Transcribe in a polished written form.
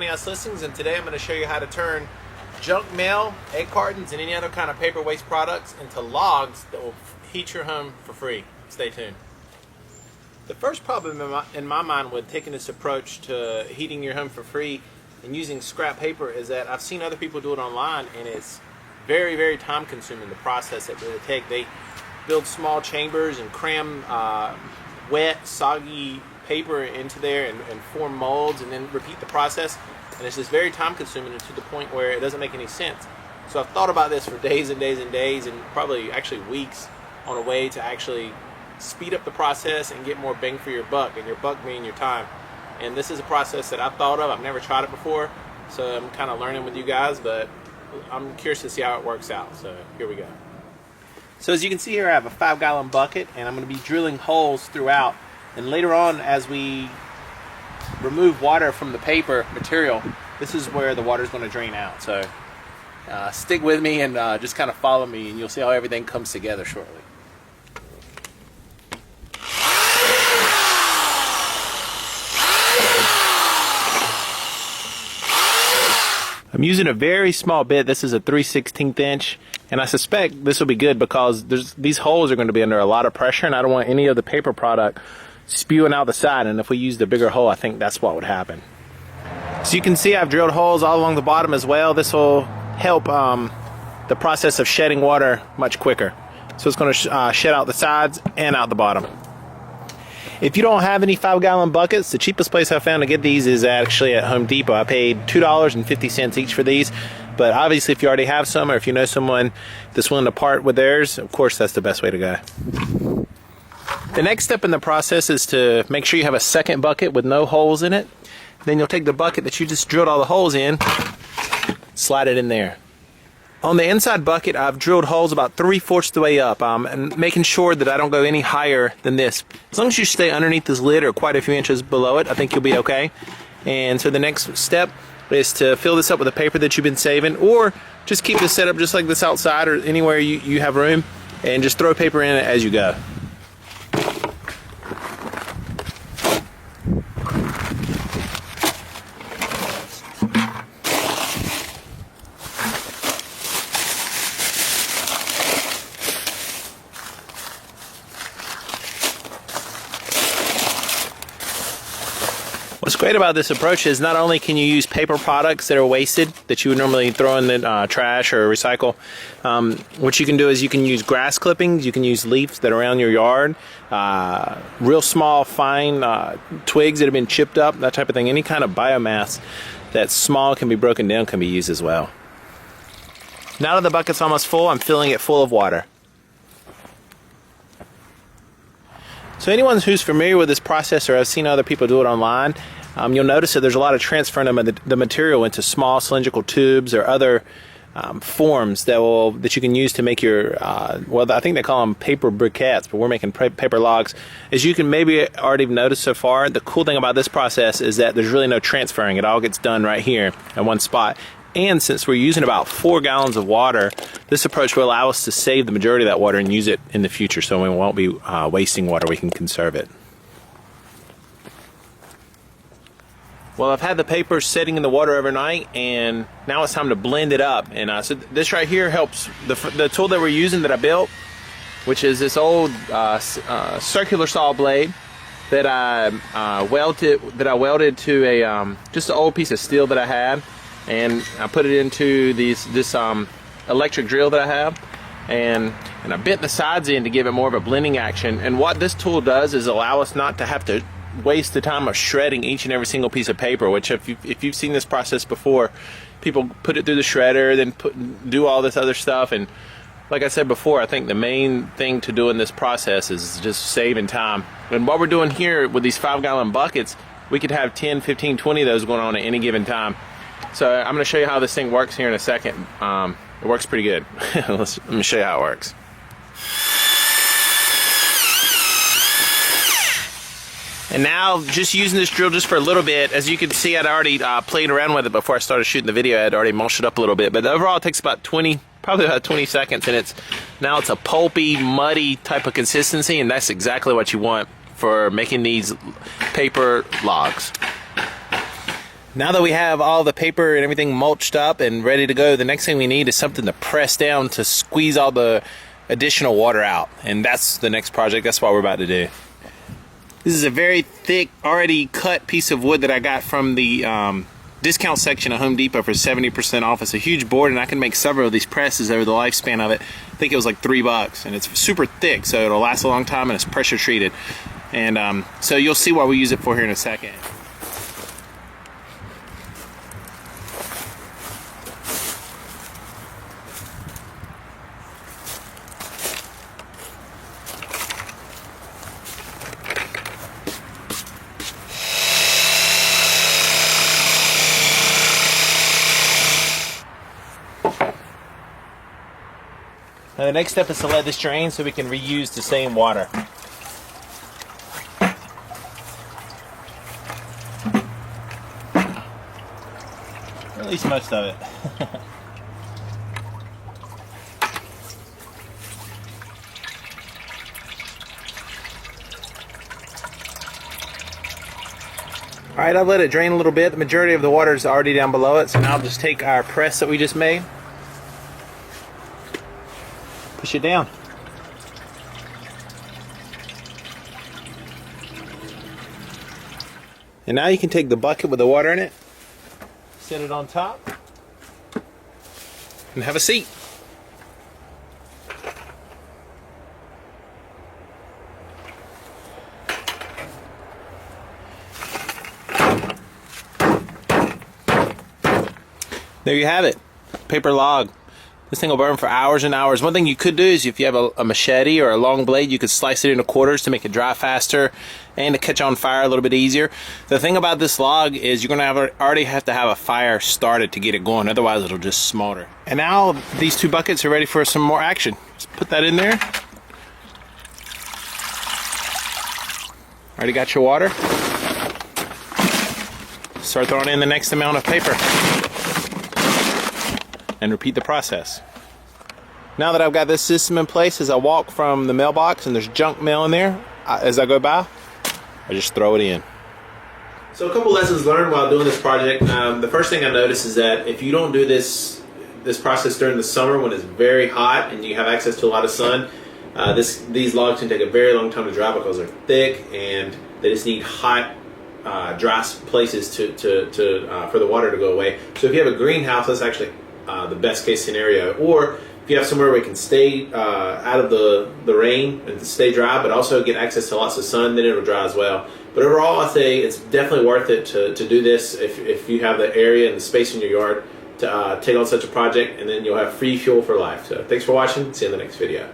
House Listings, and today I'm going to show you how to turn junk mail, egg cartons, and any other kind of paper waste products into logs that will heat your home for free. Stay tuned. The first problem in my mind with taking this approach to heating your home for free and using scrap paper is that I've seen other people do it online, and it's very, very time consuming, the process that they take. They build small chambers and cram wet, soggy paper into there and form molds and then repeat the process, and it's just very time consuming to the point where it doesn't make any sense. So I've thought about this for days and days and days, and probably actually weeks, on a way to actually speed up the process and get more bang for your buck, and your buck being your time. And this is a process that I've thought of. I've never tried it before, so I'm kind of learning with you guys, but I'm curious to see how it works out. So here we go. So as you can see here, I have a 5-gallon bucket, and I'm going to be drilling holes throughout. And later on, as we remove water from the paper material, this is where the water is going to drain out. So stick with me and just kind of follow me, and you'll see how everything comes together shortly. I'm using a very small bit. This is a 3/16 inch, and I suspect this will be good because these holes are going to be under a lot of pressure, and I don't want any of the paper product spewing out the side. And if we used a bigger hole, I think that's what would happen. So you can see I've drilled holes all along the bottom as well. This will help the process of shedding water much quicker. So it's going to shed out the sides and out the bottom. If you don't have any 5-gallon buckets, the cheapest place I found to get these is actually at Home Depot. I paid $2.50 each for these, but obviously if you already have some, or if you know someone that's willing to part with theirs, of course that's the best way to go. The next step in the process is to make sure you have a second bucket with no holes in it. Then you'll take the bucket that you just drilled all the holes in, slide it in there. On the inside bucket, I've drilled holes about 3/4 the way up, and making sure that I don't go any higher than this. As long as you stay underneath this lid or quite a few inches below it, I think you'll be okay. And so the next step is to fill this up with the paper that you've been saving, or just keep this set up just like this outside or anywhere you have room, and just throw paper in it as you go. What's great about this approach is not only can you use paper products that are wasted that you would normally throw in the trash or recycle, what you can do is you can use grass clippings, you can use leaves that are around your yard, real small fine twigs that have been chipped up, that type of thing. Any kind of biomass that's small can be broken down, can be used as well. Now that the bucket's almost full, I'm filling it full of water. So anyone who's familiar with this process, or has seen other people do it online, you'll notice that there's a lot of transferring the material into small cylindrical tubes or other forms that you can use to make your, well, I think they call them paper briquettes, but we're making paper logs. As you can maybe already notice so far, the cool thing about this process is that there's really no transferring. It all gets done right here in one spot. And since we're using about 4 gallons of water, this approach will allow us to save the majority of that water and use it in the future, so we won't be wasting water. We can conserve it. Well, I've had the paper sitting in the water overnight, and now it's time to blend it up. And so this right here helps. The tool that we're using that I built, which is this old circular saw blade that I welded to a just an old piece of steel that I had. And I put it into this electric drill that I have, and I bent the sides in to give it more of a blending action. And what this tool does is allow us not to have to waste the time of shredding each and every single piece of paper, which if you've seen this process before, people put it through the shredder, then do all this other stuff. And like I said before, I think the main thing to do in this process is just saving time. And what we're doing here with these 5-gallon buckets, we could have 10, 15, 20 of those going on at any given time. So I'm going to show you how this thing works here in a second. It works pretty good. Let me show you how it works. And now, just using this drill just for a little bit, as you can see, I'd already played around with it before I started shooting the video. I'd already mulched it up a little bit, but overall it takes about probably about 20 seconds, and now it's a pulpy, muddy type of consistency, and that's exactly what you want for making these paper logs. Now that we have all the paper and everything mulched up and ready to go, the next thing we need is something to press down to squeeze all the additional water out. And that's the next project. That's what we're about to do. This is a very thick, already cut piece of wood that I got from the discount section at Home Depot for 70% off. It's a huge board, and I can make several of these presses over the lifespan of it. I think it was like $3, and it's super thick, so it'll last a long time, and it's pressure treated. And so you'll see what we use it for here in a second. Now the next step is to let this drain so we can reuse the same water. At least most of it. Alright, I've let it drain a little bit. The majority of the water is already down below it, so now I'll just take our press that we just made, push it down. And now you can take the bucket with the water in it, set it on top, and have a seat. There you have it, paper log. This thing will burn for hours and hours. One thing you could do is if you have a machete or a long blade, you could slice it into quarters to make it dry faster and to catch on fire a little bit easier. The thing about this log is you're going to already have to have a fire started to get it going. Otherwise, it'll just smolder. And now these two buckets are ready for some more action. Just put that in there. Already got your water. Start throwing in the next amount of paper. And repeat the process. Now that I've got this system in place, as I walk from the mailbox and there's junk mail in there, as I go by, I just throw it in. So a couple lessons learned while doing this project. The first thing I noticed is that if you don't do this process during the summer when it's very hot and you have access to a lot of sun, these logs can take a very long time to dry because they're thick and they just need hot, dry places for the water to go away. So if you have a greenhouse, that's actually the best case scenario. Or if you have somewhere where it can stay out of the rain and stay dry, but also get access to lots of sun, then it'll dry as well. But overall, I say it's definitely worth it to do this if you have the area and the space in your yard to take on such a project, and then you'll have free fuel for life. So thanks for watching. See you in the next video.